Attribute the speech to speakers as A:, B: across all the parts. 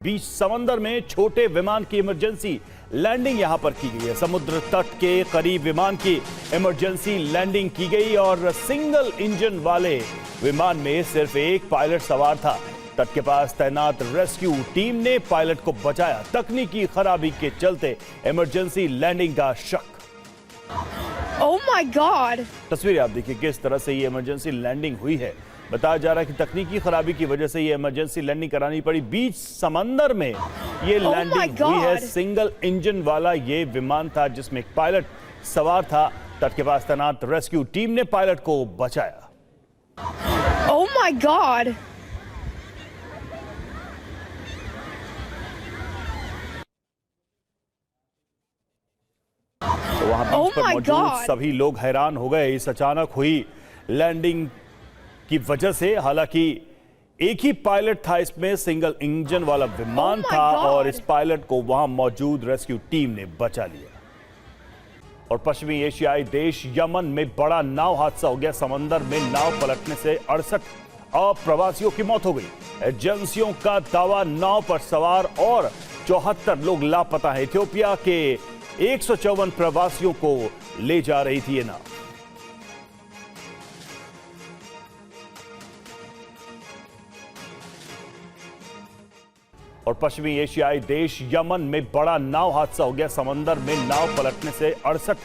A: बीच समंदर में छोटे विमान की इमरजेंसी लैंडिंग यहां पर की गई है। समुद्र तट के करीब विमान की इमरजेंसी लैंडिंग की गई और सिंगल इंजन वाले विमान में सिर्फ एक पायलट सवार था। तट के पास तैनात रेस्क्यू टीम ने पायलट को बचाया। तकनीकी खराबी के चलते इमरजेंसी लैंडिंग का शक।
B: Oh my God!
A: तस्वीरें आप देखिए किस तरह से ये इमरजेंसी लैंडिंग हुई है। बताया जा रहा है कि तकनीकी खराबी की वजह से ये इमरजेंसी लैंडिंग करानी पड़ी। बीच समंदर में ये लैंडिंग हुई है। सिंगल इंजन वाला ये विमान था जिसमें एक पायलट सवार था। तट के पास तैनात रेस्क्यू टीम ने पायलट को बचाया।
B: Oh my God!
A: तो वहां बीच पर मौजूद सभी लोग हैरान हो गए इस अचानक हुई लैंडिंग की वजह से। हालांकि एक ही पायलट था, इसमें सिंगल इंजन वाला विमान था और इस पायलट को वहां मौजूद रेस्क्यू टीम ने बचा लिया। और पश्चिमी एशियाई देश यमन में बड़ा नाव हादसा हो गया। समंदर में नाव पलटने से 68 अप्रवासियों की मौत हो गई। एजेंसियों का दावा नाव पर सवार और 74 लोग लापता हैं। इथियोपिया के 154 प्रवासियों को ले जा रही थी ये नाव। और पश्चिमी एशियाई देश यमन में बड़ा नाव हादसा हो गया। समंदर में नाव पलटने से 68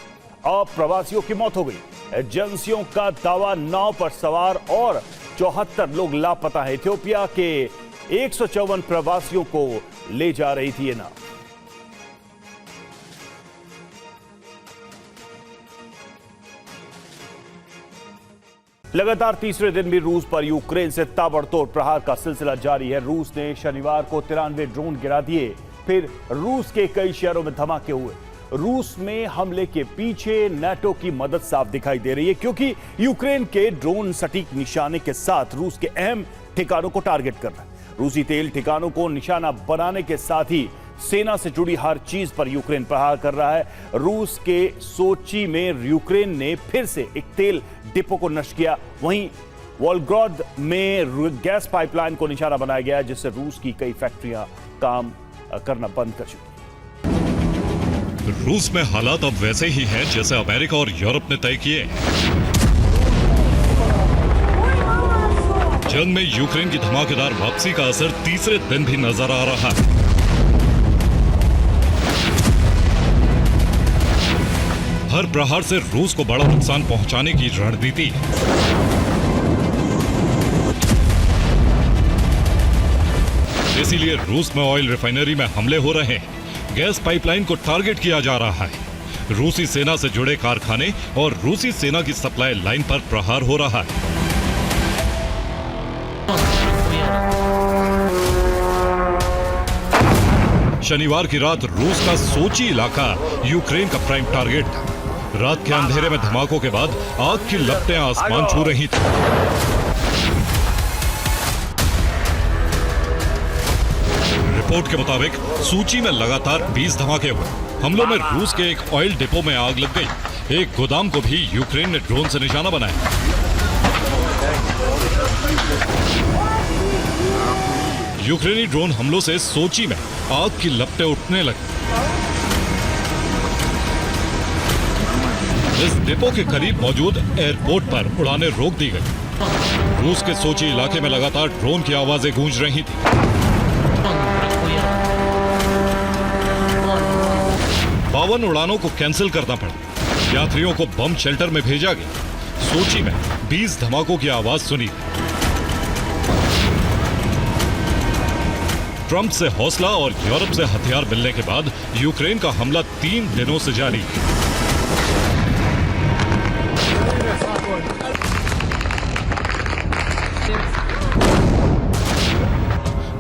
A: अप्रवासियों की मौत हो गई। एजेंसियों का दावा नाव पर सवार और 74 लोग लापता हैं। इथियोपिया के 154 प्रवासियों को ले जा रही थी ये नाव। लगातार तीसरे दिन भी रूस पर यूक्रेन से ताबड़तोड़ प्रहार का सिलसिला जारी है। रूस ने शनिवार को 93 ड्रोन गिरा दिए। फिर रूस के कई शहरों में धमाके हुए। रूस में हमले के पीछे नाटो की मदद साफ दिखाई दे रही है, क्योंकि यूक्रेन के ड्रोन सटीक निशाने के साथ रूस के अहम ठिकानों को टारगेट कर रहे हैं। रूसी तेल ठिकानों को निशाना बनाने के साथ ही सेना से जुड़ी हर चीज पर यूक्रेन प्रहार कर रहा है। रूस के सोची में यूक्रेन ने फिर से एक तेल डिपो को नष्ट किया। वहीं वोल्गोग्राद में गैस पाइपलाइन को निशाना बनाया गया, जिससे रूस की कई फैक्ट्रियां काम करना बंद कर चुकी।
C: रूस में हालात अब वैसे ही हैं जैसे अमेरिका और यूरोप ने तय किए। जंग में यूक्रेन की धमाकेदार वापसी का असर तीसरे दिन भी नजर आ रहा है। हर प्रहार से रूस को बड़ा नुकसान पहुंचाने की रणनीति। इसीलिए रूस में ऑयल रिफाइनरी में हमले हो रहे हैं। गैस पाइपलाइन को टारगेट किया जा रहा है। रूसी सेना से जुड़े कारखाने और रूसी सेना की सप्लाई लाइन पर प्रहार हो रहा है। शनिवार की रात रूस का सोची इलाका यूक्रेन का प्राइम टारगेट था। रात के अंधेरे में धमाकों के बाद आग की लपटें आसमान छू रही थी। रिपोर्ट के मुताबिक सूची में लगातार 20 धमाके हुए। हमलों में रूस के एक ऑयल डिपो में आग लग गई। एक गोदाम को भी यूक्रेन ने ड्रोन से निशाना बनाया। यूक्रेनी ड्रोन हमलों से सोची में आग की लपटें उठने लगी। इस डिपो के करीब मौजूद एयरपोर्ट पर उड़ानें रोक दी गई। रूस के सोची इलाके में लगातार ड्रोन की आवाजें गूंज रही थी। बावन उड़ानों को कैंसिल करना पड़ा। यात्रियों को बम शेल्टर में भेजा गया। सोची में 20 धमाकों की आवाज सुनी। ट्रंप से हौसला और यूरोप से हथियार मिलने के बाद यूक्रेन का हमला 3 दिनों से जारी।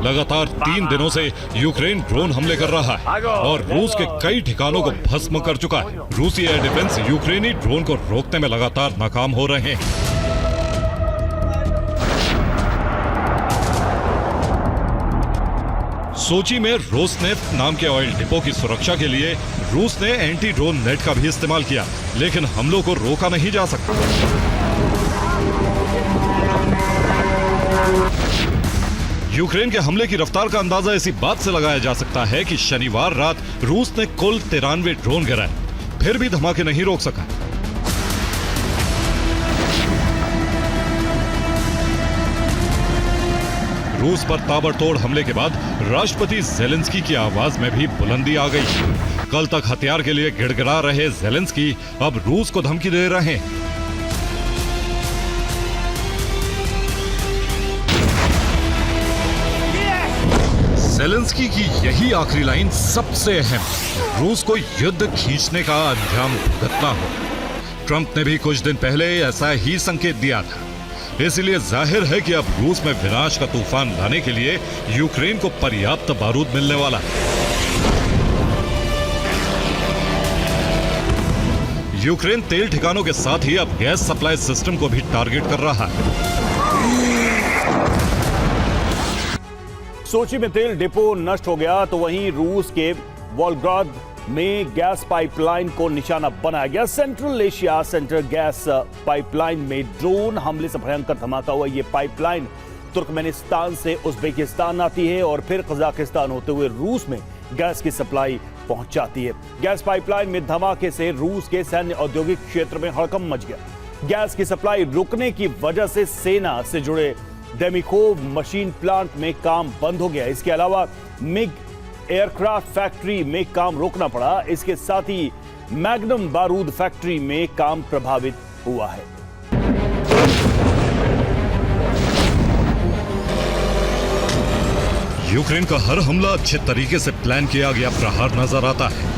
C: लगातार 3 दिनों से यूक्रेन ड्रोन हमले कर रहा है और रूस के कई ठिकानों को भस्म कर चुका है। रूसी एयर डिफेंस यूक्रेनी ड्रोन को रोकने में लगातार नाकाम हो रहे हैं। सोची में रोसनेफ्ट नाम के ऑयल डिपो की सुरक्षा के लिए रूस ने एंटी ड्रोन नेट का भी इस्तेमाल किया, लेकिन हमलों को रोका नहीं जा सकता। यूक्रेन के हमले की रफ्तार का अंदाजा इसी बात से लगाया जा सकता है कि शनिवार रात रूस ने कुल 93 ड्रोन गिराए, फिर भी धमाके नहीं रोक सका। रूस पर ताबड़तोड़ हमले के बाद राष्ट्रपति ज़ेलेंस्की की आवाज में भी बुलंदी आ गई। कल तक हथियार के लिए गिड़गिड़ा रहे ज़ेलेंस्की अब रूस को धमकी दे रहे हैं। ज़ेलेंस्की की यही आखिरी लाइन सबसे अहम, रूस को युद्ध खींचने का अंजाम भुगतना हो। ट्रंप ने भी कुछ दिन पहले ऐसा ही संकेत दिया था। इसलिए जाहिर है कि अब रूस में विनाश का तूफान लाने के लिए यूक्रेन को पर्याप्त बारूद मिलने वाला है। यूक्रेन तेल ठिकानों के साथ ही अब गैस सप्लाई सिस्टम को भी टारगेट कर रहा है।
A: सोची में तेल डिपो नष्ट हो गया तो वहीं रूस के वोल्गोग्राद में गैस पाइपलाइन को निशाना बनाया गया। Central Asia centre gas pipeline में ड्रोन हमले से भयंकर धमाका हुआ। ये पाइपलाइन तुर्कमेनिस्तान से उज्बेकिस्तान आती है और फिर कजाकिस्तान होते हुए रूस में गैस की सप्लाई पहुंच जाती है। गैस पाइपलाइन में धमाके से रूस के सैन्य औद्योगिक क्षेत्र में हड़कंप मच गया। गैस की सप्लाई रुकने की वजह से सेना से जुड़े डेमिकोव मशीन प्लांट में काम बंद हो गया। इसके अलावा मिग एयरक्राफ्ट फैक्ट्री में काम रोकना पड़ा। इसके साथ ही मैग्नम बारूद फैक्ट्री में काम प्रभावित हुआ है।
C: यूक्रेन का हर हमला अच्छे तरीके से प्लान किया गया प्रहार नजर आता है।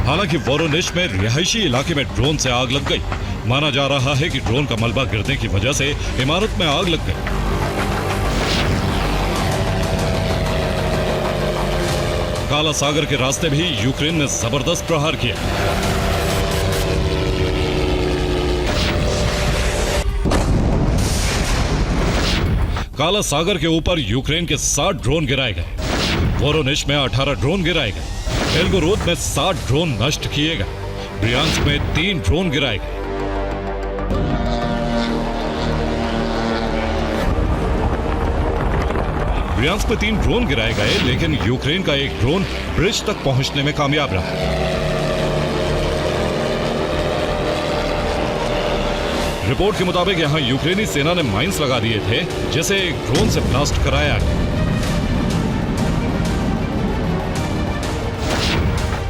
C: हालांकि वोरोनिच में रिहायशी इलाके में ड्रोन से आग लग गई। माना जा रहा है कि ड्रोन का मलबा गिरने की वजह से इमारत में आग लग गई। काला सागर के रास्ते भी यूक्रेन ने जबरदस्त प्रहार किया। काला सागर के ऊपर यूक्रेन के 60 ड्रोन गिराए गए। वोरोनिच में 18 ड्रोन गिराए गए। बेलगोरोद में 60 ड्रोन नष्ट किए गए। ब्रियांस्क में 3 ड्रोन गिराए गए। ब्रियांस्क में 3 ड्रोन गिराए गए, लेकिन यूक्रेन का एक ड्रोन ब्रिज तक पहुंचने में कामयाब रहा। रिपोर्ट के मुताबिक यहां यूक्रेनी सेना ने माइंस लगा दिए थे, जिसे एक ड्रोन से ब्लास्ट कराया गया।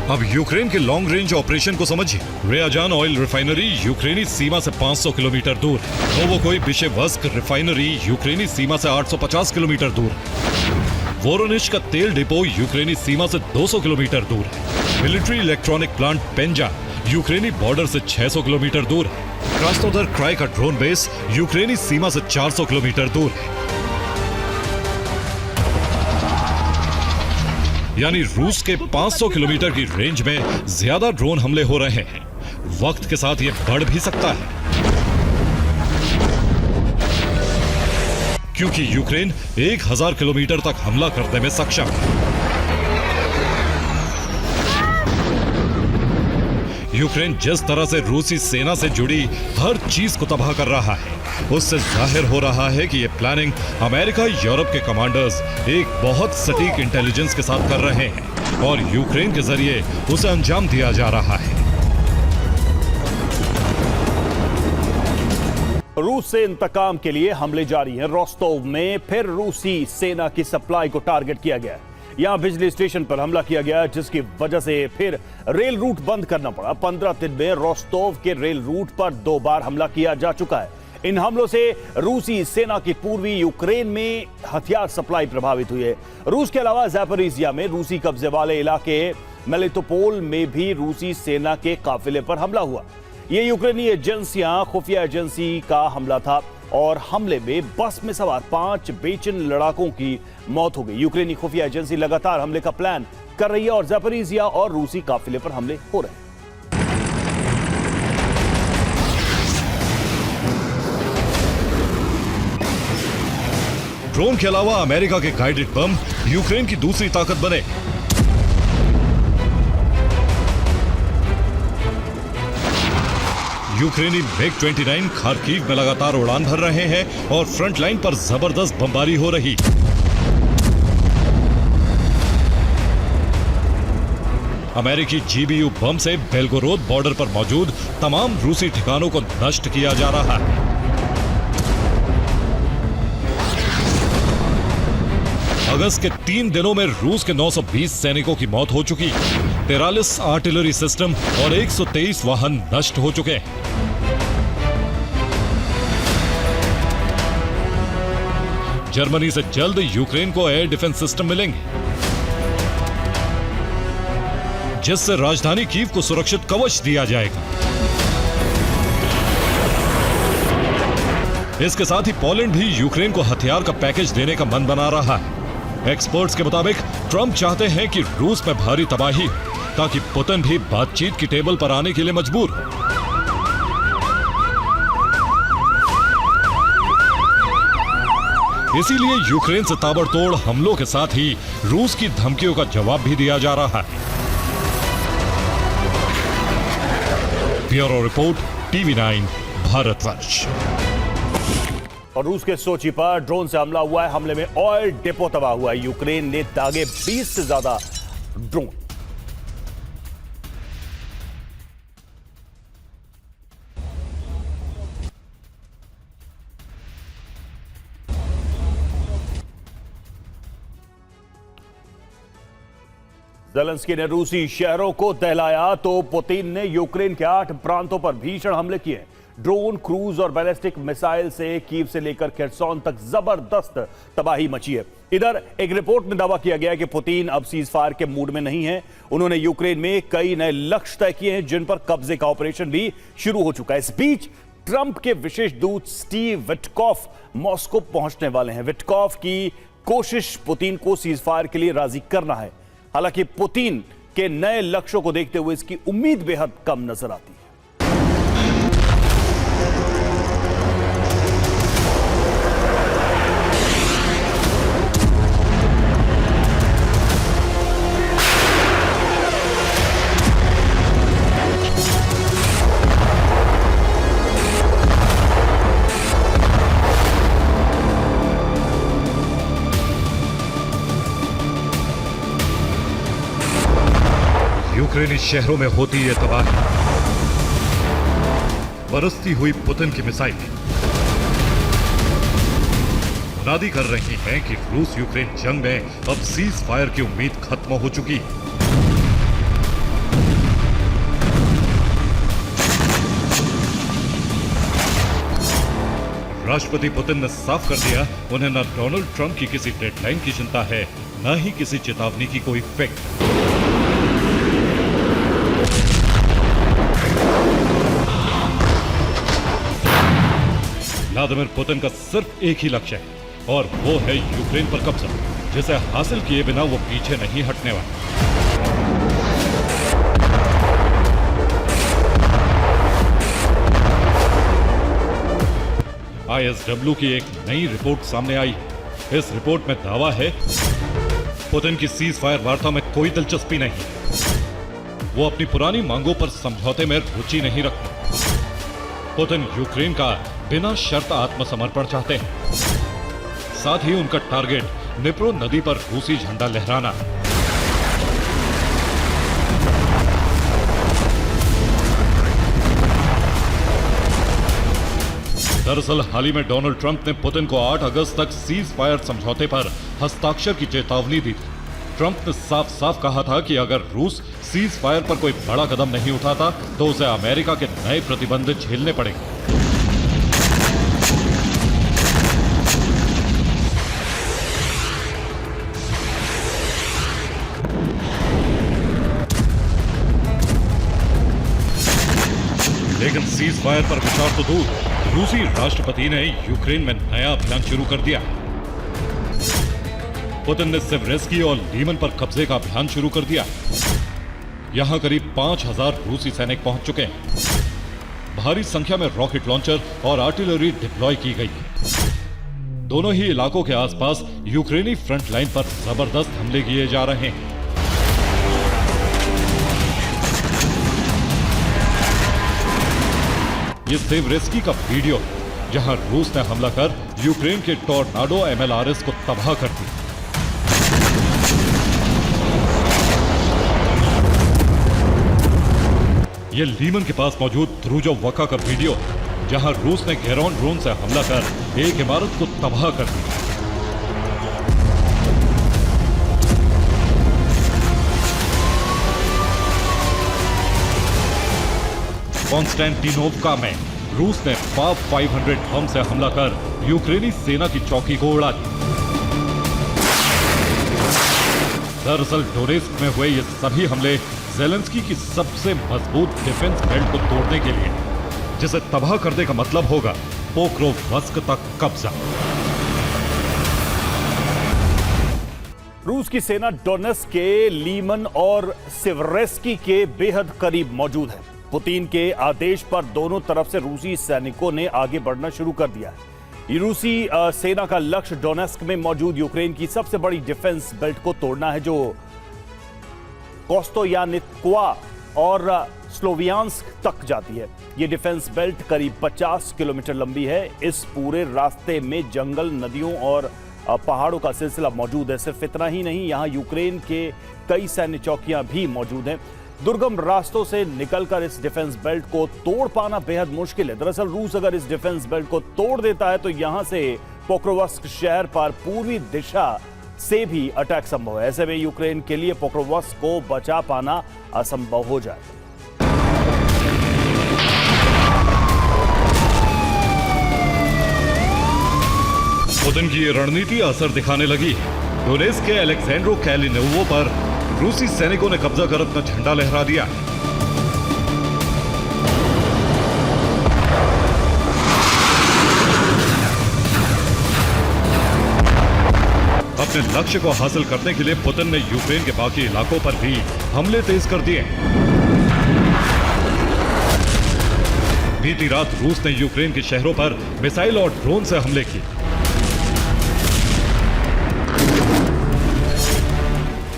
C: अब यूक्रेन के लॉन्ग रेंज ऑपरेशन को समझिए। रेयाजान ऑयल रिफाइनरी यूक्रेनी सीमा से 500 किलोमीटर दूर है। नोवोकोई बिशेवस्क रिफाइनरी यूक्रेनी सीमा से 850 किलोमीटर दूर है। वोरोनिच का तेल डिपो यूक्रेनी सीमा से 200 किलोमीटर दूर है। मिलिट्री इलेक्ट्रॉनिक प्लांट पेंजा यूक्रेनी बॉर्डर से 600 किलोमीटर दूर है। क्रास्नोदर क्राई का ड्रोन बेस यूक्रेनी सीमा से 400 किलोमीटर दूर है। यानी रूस के 500 किलोमीटर की रेंज में ज्यादा ड्रोन हमले हो रहे हैं। वक्त के साथ यह बढ़ भी सकता है, क्योंकि यूक्रेन 1000 किलोमीटर तक हमला करने में सक्षम है। यूक्रेन जिस तरह से रूसी सेना से जुड़ी हर चीज को तबाह कर रहा है, उससे जाहिर हो रहा है कि यह प्लानिंग अमेरिका यूरोप के कमांडर्स एक बहुत सटीक इंटेलिजेंस के साथ कर रहे हैं और यूक्रेन के जरिए उसे अंजाम दिया जा रहा है।
A: रूस से इंतकाम के लिए हमले जारी हैं। रोस्टोव में फिर रूसी सेना की सप्लाई को टारगेट किया गया। यहां बिजली स्टेशन पर हमला किया गया, जिसकी वजह से फिर रेल रूट बंद करना पड़ा। 15 दिन में रोस्टोव के रेल रूट पर 2 बार हमला किया जा चुका है। इन हमलों से रूसी सेना की पूर्वी यूक्रेन में हथियार सप्लाई प्रभावित हुई है। रूस के अलावा ज़ैपोरिज़िया में रूसी कब्जे वाले इलाके मेलिटोपोल में भी रूसी सेना के काफिले पर हमला हुआ। ये यूक्रेनी एजेंसियां खुफिया एजेंसी का हमला था और हमले में बस में सवार 5 बेचैन लड़ाकों की मौत हो गई। यूक्रेनी खुफिया एजेंसी लगातार हमले का प्लान कर रही है और ज़ैपोरिज़िया और रूसी काफिले पर हमले हो रहे हैं।
C: ड्रोन के अलावा अमेरिका के गाइडेड बम यूक्रेन की दूसरी ताकत बने। यूक्रेनी MiG-29 खार्किव में लगातार उड़ान भर रहे हैं और फ्रंट लाइन पर जबरदस्त बमबारी हो रही। अमेरिकी GBU बम से बेलगोरोद बॉर्डर पर मौजूद तमाम रूसी ठिकानों को नष्ट किया जा रहा है। अगस्त के 3 दिनों में रूस के 920 सैनिकों की मौत हो चुकी, 43 आर्टिलरी सिस्टम और 123 वाहन नष्ट हो चुके। जर्मनी से जल्द यूक्रेन को एयर डिफेंस सिस्टम मिलेंगे, जिससे राजधानी कीव को सुरक्षित कवच दिया जाएगा। इसके साथ ही पोलैंड भी यूक्रेन को हथियार का पैकेज देने का मन बना रहा है। एक्सपर्ट्स के मुताबिक ट्रंप चाहते हैं कि रूस में भारी तबाही हो, ताकि पुतिन भी बातचीत की टेबल पर आने के लिए मजबूर हो। इसीलिए यूक्रेन से ताबड़तोड़ हमलों के साथ ही रूस की धमकियों का जवाब भी दिया जा रहा है। Bureau report, TV9 Bharatvarsh.
A: और रूस के सोची पर ड्रोन से हमला हुआ है। हमले में ऑयल डिपो तबाह हुआ है। यूक्रेन ने दागे 20 से ज्यादा ड्रोन। ज़ेलेंस्की ने रूसी शहरों को दहलाया तो पुतिन ने यूक्रेन के 8 प्रांतों पर भीषण हमले किए। ड्रोन, क्रूज और बैलिस्टिक मिसाइल से कीव से लेकर खेरसोन तक जबरदस्त तबाही मची है। इधर एक रिपोर्ट में दावा किया गया कि पुतिन अब सीज फायर के मूड में नहीं है। उन्होंने यूक्रेन में कई नए लक्ष्य तय किए हैं, जिन पर कब्जे का ऑपरेशन भी शुरू हो चुका है। इस बीच ट्रंप के विशेष दूत स्टीव विटकॉफ मॉस्को पहुंचने वाले हैं। विटकॉफ की कोशिश पुतिन को सीज फायर के लिए राजी करना है। हालांकि पुतिन के नए लक्ष्यों को देखते हुए इसकी उम्मीद बेहद कम नजर आती है।
C: यूक्रेनी शहरों में होती है तबाही, बरसती हुई पुतिन की मिसाइल मुनादी कर रही हैं कि रूस यूक्रेन जंग में अब सीज फायर की उम्मीद खत्म हो चुकी है। राष्ट्रपति पुतिन ने साफ कर दिया, उन्हें न डोनाल्ड ट्रंप की किसी डेडलाइन की चिंता है, न ही किसी चेतावनी की कोई फिक्र। व्लादिमीर पुतिन का सिर्फ एक ही लक्ष्य है और वो है यूक्रेन पर कब्जा, जिसे हासिल किए बिना वो पीछे नहीं हटने वाला। ISW की एक नई रिपोर्ट सामने आई। इस रिपोर्ट में दावा है पुतिन की सीज फायर वार्ता में कोई दिलचस्पी नहीं। वो अपनी पुरानी मांगों पर समझौते में रुचि नहीं रखते। पुतिन यूक्रेन का बिना शर्त आत्मसमर्पण चाहते हैं। साथ ही उनका टारगेट निप्रो नदी पर रूसी झंडा लहराना है। दरअसल हाल ही में डोनाल्ड ट्रंप ने पुतिन को 8 अगस्त तक सीज फायर समझौते पर हस्ताक्षर की चेतावनी दी थी। ट्रंप ने साफ साफ कहा था कि अगर रूस सीज फायर पर कोई बड़ा कदम नहीं उठाता तो उसे अमेरिका के नए प्रतिबंध झेलने पड़ेंगे। लेकिन सीज फायर पर विचार तो दूर, रूसी राष्ट्रपति ने यूक्रेन में नया अभियान शुरू कर दिया। पुतिन ने सेवरेस्की और लीमन पर कब्जे का अभियान शुरू कर दिया। यहां करीब 5000 रूसी सैनिक पहुंच चुके हैं। भारी संख्या में रॉकेट लॉन्चर और आर्टिलरी डिप्लॉय की गई। दोनों ही इलाकों के आसपास यूक्रेनी फ्रंट लाइन पर जबरदस्त हमले किए जा रहे हैं। ये सेवरेस्की का वीडियो जहां रूस ने हमला कर यूक्रेन के टॉर्नाडो MLRS को तबाह कर दिया। ये लीमन के पास मौजूद द्रुजोवका का वीडियो जहां रूस ने गेरॉन ड्रोन से हमला कर एक इमारत को तबाह कर दिया। कॉन्स्टेंटिनोवका में रूस ने पाव 500 बम से हमला कर यूक्रेनी सेना की चौकी को उड़ा दिया। दरअसल डोनेस्क में हुए ये सभी हमले ज़ेलेंस्की की सबसे मजबूत डिफेंस बेल्ट को तोड़ने के लिए, जिसे तबाह करने का मतलब होगा पोक्रोवस्क तक कब्जा।
A: रूस की सेना डोनेस्क के लीमन और सेवरेस्की के बेहद करीब मौजूद है। पुतिन के आदेश पर दोनों तरफ से रूसी सैनिकों ने आगे बढ़ना शुरू कर दिया है। रूसी सेना का लक्ष्य डोनेस्क में मौजूद यूक्रेन की सबसे बड़ी डिफेंस बेल्ट को तोड़ना है, जो कोस्टोयानित्वा और स्लोवियांस्क तक जाती है। यह डिफेंस बेल्ट करीब 50 किलोमीटर लंबी है। इस पूरे रास्ते में जंगल, नदियों और पहाड़ों का सिलसिला मौजूद है। सिर्फ इतना ही नहीं, यहां यूक्रेन के कई सैन्य चौकियां भी मौजूद हैं। दुर्गम रास्तों से निकलकर इस डिफेंस बेल्ट को तोड़ पाना बेहद मुश्किल है। दरअसल रूस अगर इस डिफेंस बेल्ट को तोड़ देता है तो यहां से पोक्रोवस्क शहर पर पूर्वी दिशा से भी अटैक संभव है। ऐसे में यूक्रेन के लिए पोक्रोवस्क को बचा पाना असंभव हो जाए।
C: पुतिन की ये रणनीति असर दिखाने लगी। डोनेस्क के अलेक्जेंड्रो कैलिनोवो पर रूसी सैनिकों ने कब्जा कर अपना झंडा लहरा दिया। अपने लक्ष्य को हासिल करने के लिए पुतिन ने यूक्रेन के बाकी इलाकों पर भी हमले तेज कर दिए। बीती रात रूस ने यूक्रेन के शहरों पर मिसाइल और ड्रोन से हमले किए।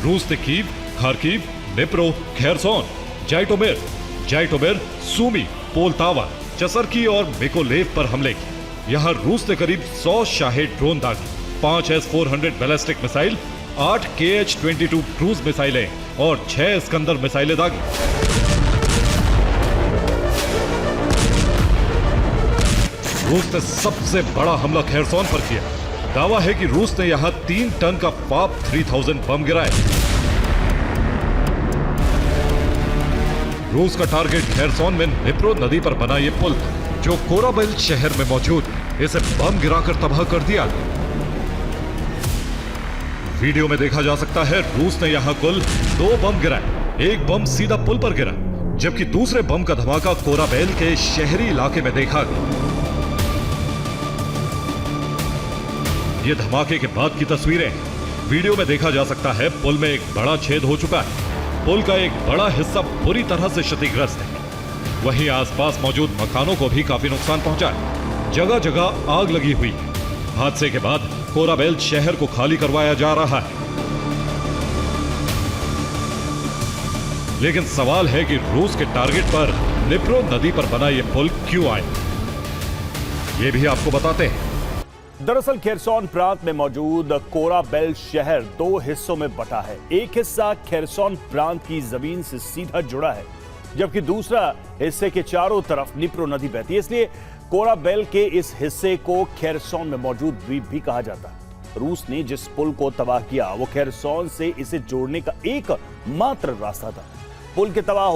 C: रूस ने कीव, खार्किव, डिप्रो, खेरसोन, जाइटोमिर, सूमी, पोलतावा, चसरकी और मिकोलेव पर हमले किए। यहां रूस ने करीब 100 शाहेद ड्रोन दागे, 5 S-400 ballistic missile, 8 KH-22 cruise मिसाइलें और 6 स्कंदर मिसाइलें दागी। रूस ने सबसे बड़ा हमला खेरसोन पर किया। दावा है कि रूस ने यहां 3 टन का पाप 3000 बम गिराए। रूस का टारगेट खेरसोन में निप्रो नदी पर बना ये पुल था, जो कोराबेल शहर में मौजूद। इसे बम गिराकर तबाह कर दिया। वीडियो में देखा जा सकता है रूस ने यहां कुल 2 बम गिराए। एक बम सीधा पुल पर गिरा, जबकि दूसरे बम का धमाका कोराबेल के शहरी इलाके में देखा गया। ये धमाके के बाद की तस्वीरें। वीडियो में देखा जा सकता है पुल में एक बड़ा छेद हो चुका है। पुल का एक बड़ा हिस्सा बुरी तरह से क्षतिग्रस्त है। वहीं आसपास मौजूद मकानों को भी काफी नुकसान पहुंचा है। जगह जगह आग लगी हुई है। हादसे के बाद कोराबेल शहर को खाली करवाया जा रहा है। लेकिन सवाल है कि रूस के टारगेट पर निप्रो नदी पर बना यह पुल क्यों आया, यह भी आपको बताते हैं।
A: दरअसल खेरसोन प्रांत में मौजूद कोराबेल शहर 2 हिस्सों में बटा है। एक हिस्सा खेरसोन प्रांत की जमीन से सीधा जुड़ा है, जबकि दूसरा हिस्से के चारों तरफ निप्रो नदी बहती है। इसलिए कोराबेल के इस हिस्से को खेरसोन में मौजूद द्वीप भी कहा जाता है। रूस ने जिस पुल को तबाह किया वो खेरसोन से इसे जोड़ने का एकमात्र रास्ता था। पुल के तबाह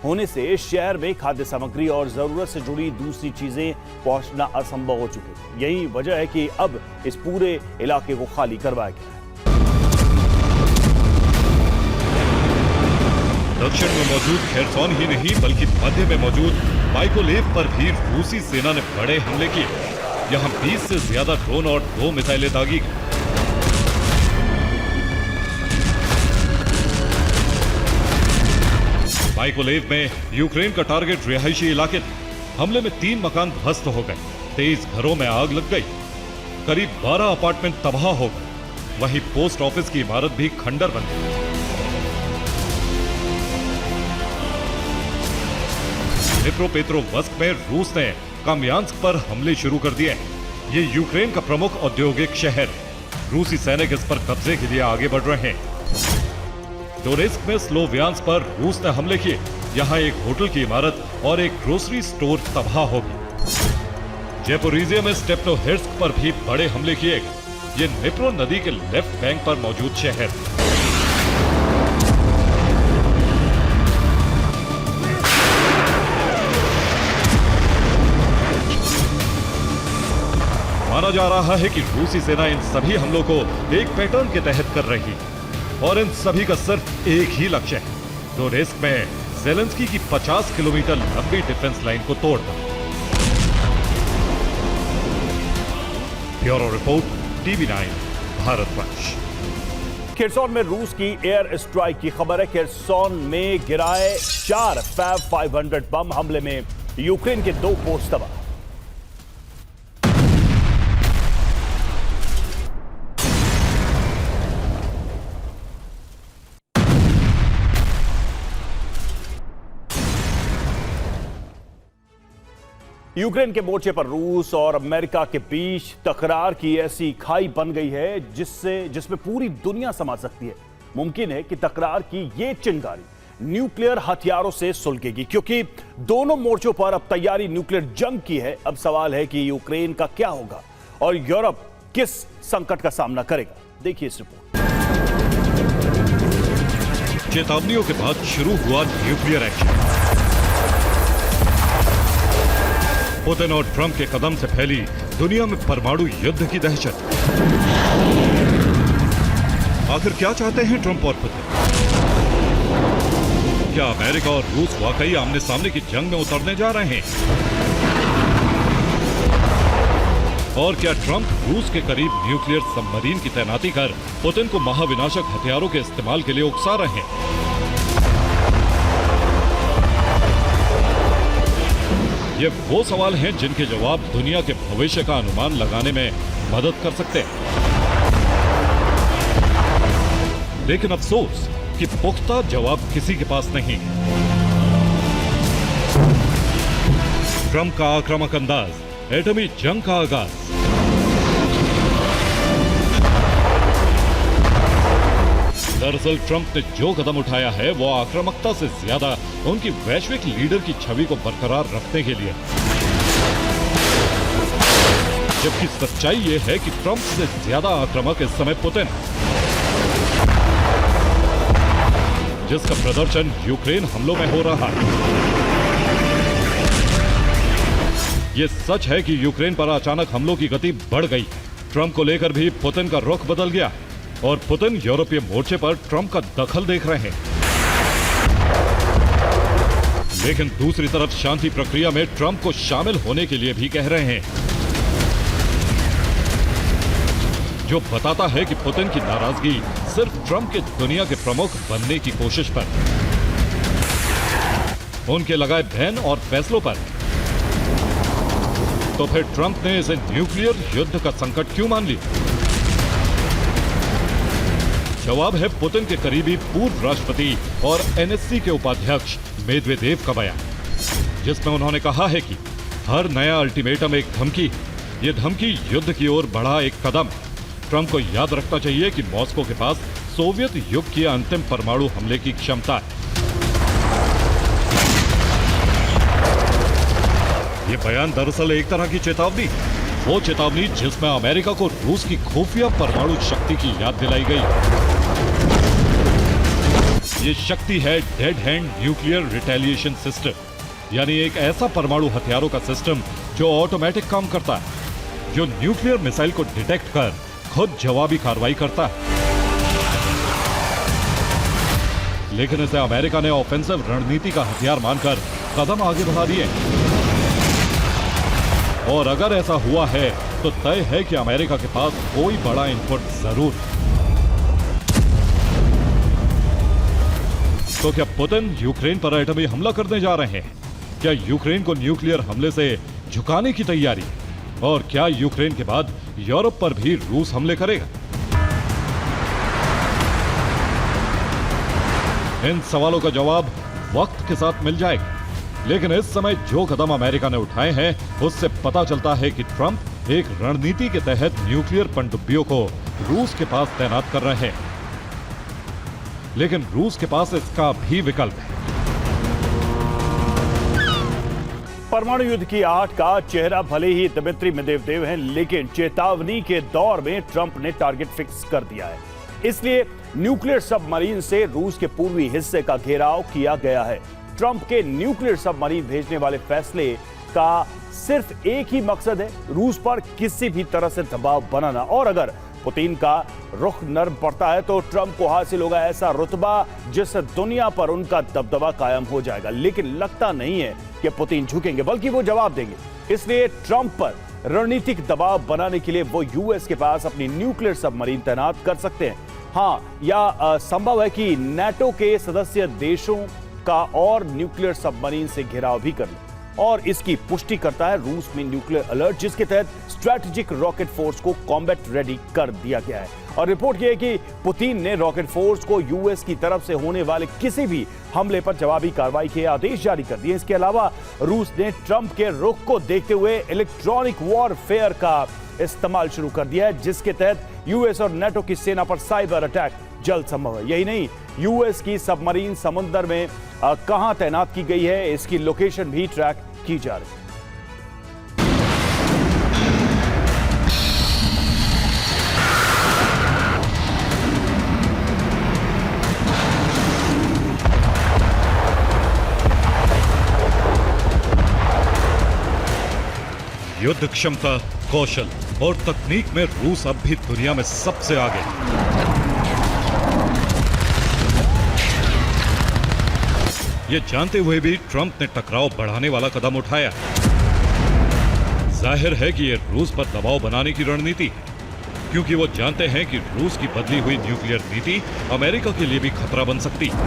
A: होने से शहर में खाद्य सामग्री और जरूरत से जुड़ी दूसरी चीजें पहुंचना असंभव हो चुके थे। यही वजह है कि अब इस पूरे इलाके को खाली करवाया गया है।
C: दक्षिण में मौजूद खेरसोन ही नहीं बल्कि मध्य में मौजूद माइकोलेव पर भी रूसी सेना ने बड़े हमले किए। यहां 20 से ज्यादा ड्रोन और 2 मिसाइलें दागी गई। माइकोलेव में यूक्रेन का टारगेट रिहायशी इलाके थे। हमले में 3 मकान ध्वस्त हो गए, 23 घरों में आग लग गई, करीब 12 अपार्टमेंट तबाह हो गए। वहीं पोस्ट ऑफिस की इमारत भी खंडर बन गई। डिनिप्रोपेट्रोव्स्क में रूस ने काम्यांस्क पर हमले शुरू कर दिए। ये यूक्रेन का प्रमुख औद्योगिक शहर। रूसी सैनिक इस पर कब्जे के लिए आगे बढ़ रहे हैं। डोनेस्क में स्लोवियांस्क पर रूस ने हमले किए। यहाँ एक होटल की इमारत और एक ग्रोसरी स्टोर तबाह हो गई। ज़ेपोरिज़िया में स्टेपनोहिर्स्क पर भी बड़े हमले किए गए। ये निप्रो नदी के लेफ्ट बैंक पर मौजूद शहर। माना जा रहा है कि रूसी सेना इन सभी हमलों को एक पैटर्न के तहत कर रही है और इन सभी का सिर्फ एक ही लक्ष्य है, डोनेस्क में ज़ेलेंस्की की 50 किलोमीटर लंबी डिफेंस लाइन को तोड़ना। Bureau report, TV9 Bharatvarsh.
A: Kherson में रूस की एयर स्ट्राइक की खबर है। खेरसौन में गिराए 4 फैब 500 बम। हमले में यूक्रेन के 2 पोस्ट तबाह। यूक्रेन के मोर्चे पर रूस और अमेरिका के बीच तकरार की ऐसी खाई बन गई है जिसमें पूरी दुनिया समा सकती है। मुमकिन है कि तकरार की ये चिंगारी न्यूक्लियर हथियारों से सुलगेगी, क्योंकि दोनों मोर्चों पर अब तैयारी न्यूक्लियर जंग की है। अब सवाल है कि यूक्रेन का क्या होगा और यूरोप किस संकट का सामना करेगा। देखिए इस रिपोर्ट।
C: चेतावनियों के बाद शुरू हुआ न्यूक्लियर एक्शन। पुतिन और ट्रंप के कदम से फैली दुनिया में परमाणु युद्ध की दहशत। आखिर क्या चाहते हैं ट्रंप और पुतिन? क्या अमेरिका और रूस वाकई आमने सामने की जंग में उतरने जा रहे हैं? और क्या ट्रंप रूस के करीब न्यूक्लियर सबमरीन की तैनाती कर पुतिन को महाविनाशक हथियारों के इस्तेमाल के लिए उकसा रहे हैं? ये वो सवाल हैं जिनके जवाब दुनिया के भविष्य का अनुमान लगाने में मदद कर सकते हैं। लेकिन अफसोस कि पुख्ता जवाब किसी के पास नहीं। ट्रंप का आक्रामक अंदाज, एटमी जंग का आगाज। दरअसल ट्रंप ने जो कदम उठाया है वो आक्रामकता से ज्यादा उनकी वैश्विक लीडर की छवि को बरकरार रखने के लिए, जबकि सच्चाई ये है कि ट्रंप से ज्यादा आक्रामक इस समय पुतिन, जिसका प्रदर्शन यूक्रेन हमलों में हो रहा है। ये सच है कि यूक्रेन पर अचानक हमलों की गति बढ़ गई। ट्रंप को लेकर भी पुतिन का रुख बदल गया और पुतिन यूरोपीय मोर्चे पर ट्रंप का दखल देख रहे हैं। लेकिन दूसरी तरफ शांति प्रक्रिया में ट्रंप को शामिल होने के लिए भी कह रहे हैं, जो बताता है कि पुतिन की नाराजगी सिर्फ ट्रंप के दुनिया के प्रमुख बनने की कोशिश पर, उनके लगाए बैन और फैसलों पर। तो फिर ट्रंप ने इसे न्यूक्लियर युद्ध का संकट क्यों मान लिया? जवाब है पुतिन के करीबी पूर्व राष्ट्रपति और एनएससी के उपाध्यक्ष मेदवेदेव का बयान, जिसमें उन्होंने कहा है कि हर नया अल्टीमेटम एक धमकी, ये धमकी युद्ध की ओर बढ़ा एक कदम। ट्रंप को याद रखना चाहिए कि मॉस्को के पास सोवियत युग की अंतिम परमाणु हमले की क्षमता है। ये बयान दरअसल एक तरह की चेतावनी, वो चेतावनी जिसमें अमेरिका को रूस की खुफिया परमाणु शक्ति की याद दिलाई गई। ये शक्ति है dead hand nuclear retaliation system, यानी एक ऐसा परमाणु हथियारों का सिस्टम जो ऑटोमेटिक काम करता है, जो न्यूक्लियर मिसाइल को डिटेक्ट कर खुद जवाबी कार्रवाई करता है। लेकिन इसे अमेरिका ने ऑफेंसिव रणनीति का हथियार मानकर कदम आगे बढ़ा दिए। और अगर ऐसा हुआ है तो तय है कि अमेरिका के पास कोई बड़ा इनपुट जरूर। तो क्या पुतिन यूक्रेन पर एटमी हमला करने जा रहे हैं? क्या यूक्रेन को न्यूक्लियर हमले से झुकाने की तैयारी? और क्या यूक्रेन के बाद यूरोप पर भी रूस हमले करेगा? इन सवालों का जवाब वक्त के साथ मिल जाएगा। लेकिन इस समय जो कदम अमेरिका ने उठाए हैं उससे पता चलता है कि ट्रंप एक रणनीति के तहत न्यूक्लियर पनडुब्बियों को रूस के पास तैनात कर रहे हैं। लेकिन रूस के पास इसका भी विकल्प है।
A: परमाणु युद्ध की आहट का चेहरा भले ही दमित्री मेदवेदेव हैं, लेकिन चेतावनी के दौर में ट्रंप ने टारगेट फिक्स कर दिया है। इसलिए न्यूक्लियर सबमरीन से रूस के पूर्वी हिस्से का घेराव किया गया है। ट्रंप के न्यूक्लियर सबमरीन भेजने वाले फैसले का सिर्फ एक ही मकसद है, रूस पर किसी भी तरह से दबाव बनाना। और अगर पुतिन का रुख नर्म पड़ता है तो ट्रंप को हासिल होगा ऐसा रुतबा जिससे दुनिया पर उनका दबदबा कायम हो जाएगा। लेकिन लगता नहीं है कि पुतिन झुकेंगे, बल्कि वो जवाब देंगे। इसलिए ट्रंप पर रणनीतिक दबाव बनाने के लिए वो यूएस के पास अपनी न्यूक्लियर सबमरीन तैनात कर सकते हैं। हाँ, या संभव है कि नाटो के सदस्य देशों का और न्यूक्लियर सबमरीन से घेराव भी कर ले। और इसकी पुष्टि करता है रूस में न्यूक्लियर अलर्ट, जिसके तहत स्ट्रैटेजिक रॉकेट फोर्स को कॉम्बैट रेडी कर दिया गया है। और रिपोर्ट यह है कि पुतिन ने रॉकेट फोर्स को यूएस की तरफ से होने वाले किसी भी हमले पर जवाबी कार्रवाई के आदेश जारी कर दिए। इसके अलावा रूस ने ट्रंप के रुख को देखते हुए इलेक्ट्रॉनिक वॉरफेयर का इस्तेमाल शुरू कर दिया है, जिसके तहत यूएस और नाटो की सेना पर साइबर अटैक जल्द संभव है। यही नहीं, यूएस की सबमरीन समुद्र में कहां तैनात की गई है, इसकी लोकेशन भी ट्रैक की जा रही है।
C: युद्ध क्षमता, कौशल और तकनीक में रूस अब भी दुनिया में सबसे आगे है। ये जानते हुए भी ट्रंप ने टकराव बढ़ाने वाला कदम उठाया। जाहिर है कि यह रूस पर दबाव बनाने की रणनीति है, क्योंकि वो जानते हैं कि रूस की बदली हुई न्यूक्लियर नीति अमेरिका के लिए भी खतरा बन सकती है।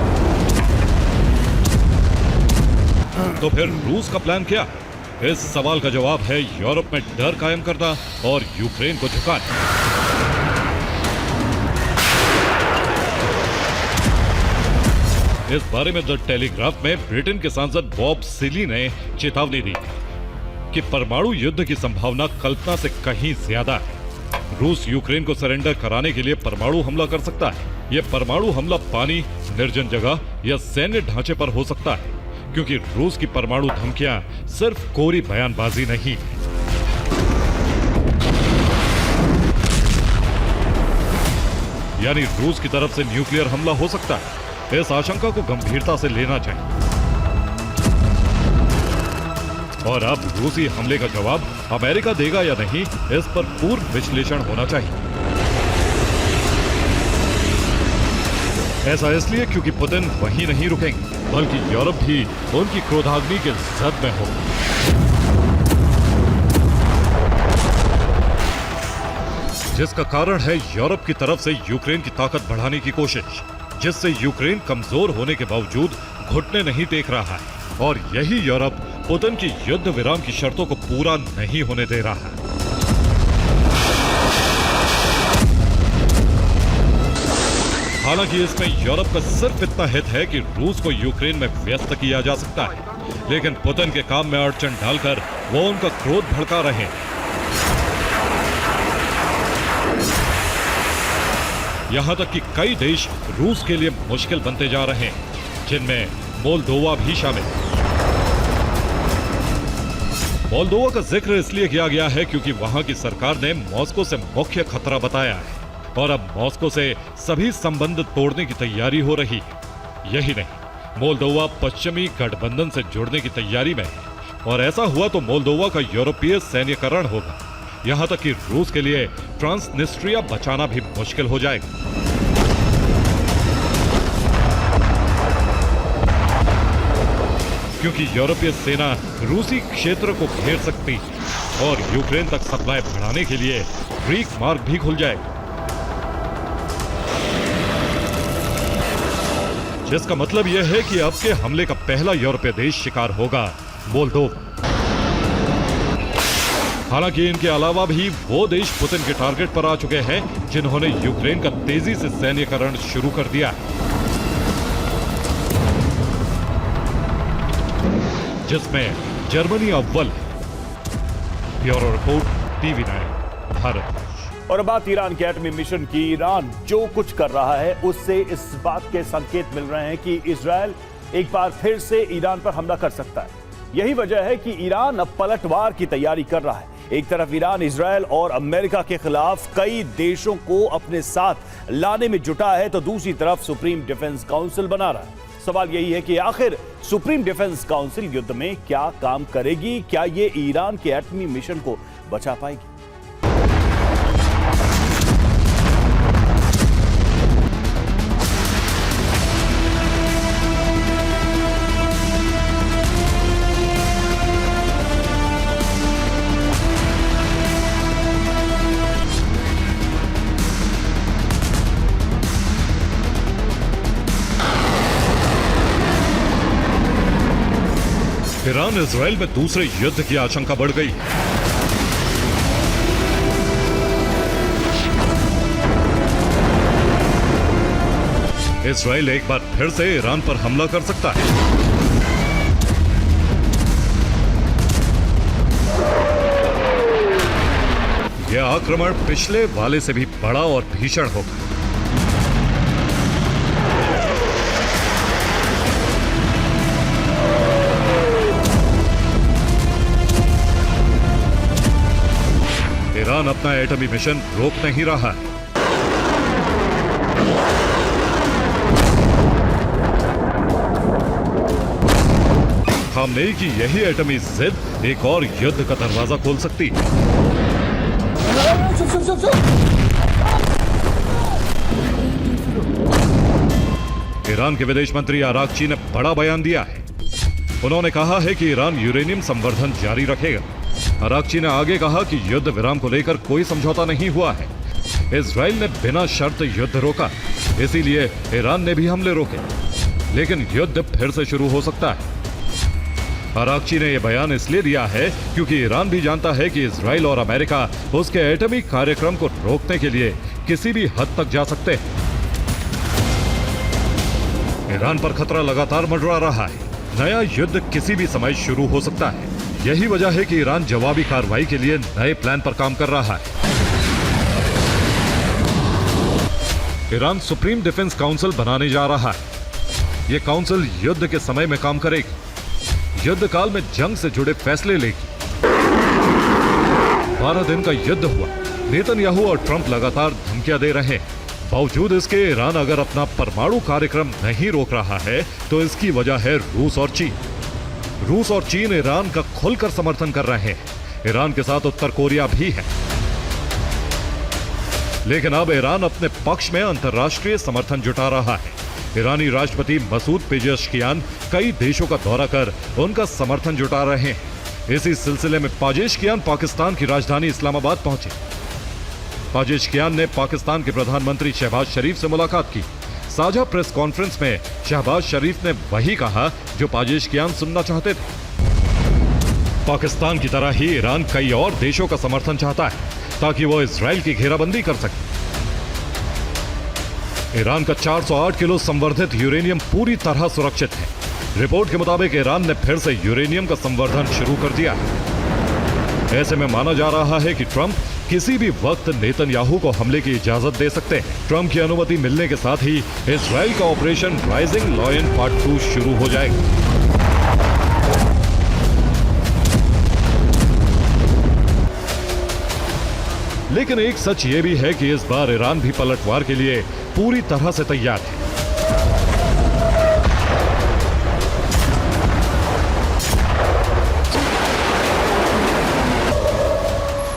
C: तो फिर रूस का प्लान क्या? इस सवाल का जवाब है यूरोप में डर कायम करना और यूक्रेन को झुकाना। इस बारे में द टेलीग्राफ में ब्रिटेन के सांसद बॉब सीली ने चेतावनी दी कि परमाणु युद्ध की संभावना कल्पना से कहीं ज्यादा है। रूस यूक्रेन को सरेंडर कराने के लिए परमाणु हमला कर सकता है। यह परमाणु हमला पानी, निर्जन जगह या सैन्य ढांचे पर हो सकता है, क्योंकि रूस की परमाणु धमकियां सिर्फ कोरी बयानबाजी नहीं है। यानी रूस की तरफ से न्यूक्लियर हमला हो सकता है। इस आशंका को गंभीरता से लेना चाहिए। और अब रूसी हमले का जवाब अमेरिका देगा या नहीं, इस पर पूर्ण विश्लेषण होना चाहिए। ऐसा इसलिए क्योंकि पुतिन वहीं नहीं रुकेंगे, बल्कि यूरोप भी उनकी क्रोधाग्नि के जद में हो। जिसका कारण है यूरोप की तरफ से यूक्रेन की ताकत बढ़ाने की कोशिश, जिससे यूक्रेन कमजोर होने के बावजूद घुटने नहीं टेक रहा है। और यही यूरोप पुतिन की युद्ध विराम की शर्तों को पूरा नहीं होने दे रहा है। हालांकि इसमें यूरोप का सिर्फ इतना हित है कि रूस को यूक्रेन में व्यस्त किया जा सकता है, लेकिन पुतिन के काम में अड़चन डालकर वो उनका क्रोध भड़का रहे हैं। यहां तक कि कई देश रूस के लिए मुश्किल बनते जा रहे हैं, जिनमें मोल्दोवा भी शामिल है। मोल्दोवा का जिक्र इसलिए किया गया है क्योंकि वहां की सरकार ने मॉस्को से मुख्य खतरा बताया है और अब मॉस्को से सभी संबंध तोड़ने की तैयारी हो रही है। यही नहीं, मोल्दोवा पश्चिमी गठबंधन से जुड़ने की तैयारी में है और ऐसा हुआ तो मोल्दोवा का यूरोपीय सैन्यकरण होगा। यहां तक कि रूस के लिए ट्रांसनिस्ट्रिया बचाना भी मुश्किल हो जाएगा। क्योंकि यूरोपीय सेना रूसी क्षेत्र को घेर सकती है और यूक्रेन तक सप्लाई बढ़ाने के लिए ग्रीक मार्ग भी खुल जाएगा, जिसका मतलब यह है कि अब के हमले का पहला यूरोपीय देश शिकार होगा मोल्दोवा। हालांकि इनके अलावा भी वो देश पुतिन के टारगेट पर आ चुके हैं जिन्होंने यूक्रेन का तेजी से सैन्यकरण शुरू कर दिया है। जिसमें जर्मनी अव्वल है। Bureau report, TV9 Bharat.
A: और अब बात ईरान के एटमी मिशन की। ईरान जो कुछ कर रहा है उससे इस बात के संकेत मिल रहे हैं कि इजरायल एक बार फिर से ईरान पर हमला कर सकता है। यही वजह है कि ईरान अब पलटवार की तैयारी कर रहा है। एक तरफ ईरान इजरायल और अमेरिका के खिलाफ कई देशों को अपने साथ लाने में जुटा है, तो दूसरी तरफ सुप्रीम डिफेंस काउंसिल बना रहा है। सवाल यही है कि आखिर सुप्रीम डिफेंस काउंसिल युद्ध में क्या काम करेगी? क्या ये ईरान के एटमी मिशन को बचा पाएगी?
C: ईरान इजराइल में दूसरे युद्ध की आशंका बढ़ गई। इजराइल एक बार फिर से ईरान पर हमला कर सकता है। यह आक्रमण पिछले वाले से भी बड़ा और भीषण होगा। ईरान अपना एटमी मिशन रोक नहीं रहा है। खामनेई की यही एटमी जिद एक और युद्ध का दरवाजा खोल सकती है। ईरान के विदेश मंत्री आरागची ने बड़ा बयान दिया है। उन्होंने कहा है कि ईरान यूरेनियम संवर्धन जारी रखेगा। आरागची ने आगे कहा कि युद्ध विराम को लेकर कोई समझौता नहीं हुआ है। इजराइल ने बिना शर्त युद्ध रोका, इसीलिए ईरान ने भी हमले रोके, लेकिन युद्ध फिर से शुरू हो सकता है। आरागची ने यह बयान इसलिए दिया है क्योंकि ईरान भी जानता है कि इजराइल और अमेरिका उसके एटमी कार्यक्रम को रोकने के लिए किसी भी हद तक जा सकते हैं। ईरान पर खतरा लगातार मंडरा रहा है। नया युद्ध किसी भी समय शुरू हो सकता है। यही वजह है कि ईरान जवाबी कार्रवाई के लिए नए प्लान पर काम कर रहा है। ईरान सुप्रीम डिफेंस काउंसिल बनाने जा रहा है। यह काउंसिल युद्ध के समय में काम करेगी, युद्ध काल में जंग से जुड़े फैसले लेगी। 12 दिन का युद्ध हुआ। नेतन्याहू और ट्रंप लगातार धमकियां दे रहे हैं। बावजूद इसके ईरान अगर अपना परमाणु कार्यक्रम नहीं रोक रहा है तो इसकी वजह है रूस और चीन। रूस और चीन ईरान का खुलकर समर्थन कर रहे हैं। ईरान के साथ उत्तर कोरिया भी है। लेकिन अब ईरान अपने पक्ष में अंतर्राष्ट्रीय समर्थन जुटा रहा है। ईरानी राष्ट्रपति मसूद पेजेश्कियान कई देशों का दौरा कर उनका समर्थन जुटा रहे हैं। इसी सिलसिले में पेजेश्कियान पाकिस्तान की राजधानी इस्लामाबाद पहुंचे। पेजेश्कियान ने पाकिस्तान के प्रधानमंत्री शहबाज शरीफ से मुलाकात की। साझा प्रेस कॉन्फ्रेंस में शहबाज शरीफ ने वही कहा जो पेजेश्कियान सुनना चाहते थे। पाकिस्तान की तरह ही ईरान कई और देशों का समर्थन चाहता है ताकि वो इजराइल की घेराबंदी कर सके। ईरान का 408 किलो संवर्धित यूरेनियम पूरी तरह सुरक्षित है। रिपोर्ट के मुताबिक ईरान ने फिर से यूरेनियम का संवर्धन शुरू कर दिया है। ऐसे में माना जा रहा है कि ट्रंप किसी भी वक्त नेतन्याहू को हमले की इजाजत दे सकते हैं। ट्रंप की अनुमति मिलने के साथ ही इजराइल का ऑपरेशन राइजिंग लायन पार्ट 2 शुरू हो जाएगा। लेकिन एक सच ये भी है कि इस बार ईरान भी पलटवार के लिए पूरी तरह से तैयार है।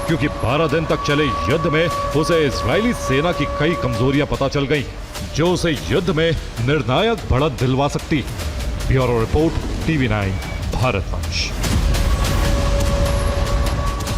C: क्योंकि 12 दिन तक चले युद्ध में उसे इजरायली सेना की कई कमजोरियां पता चल गई जो उसे युद्ध में निर्णायक बढ़त दिलवा सकती है। Bureau report, TV9 Bharat.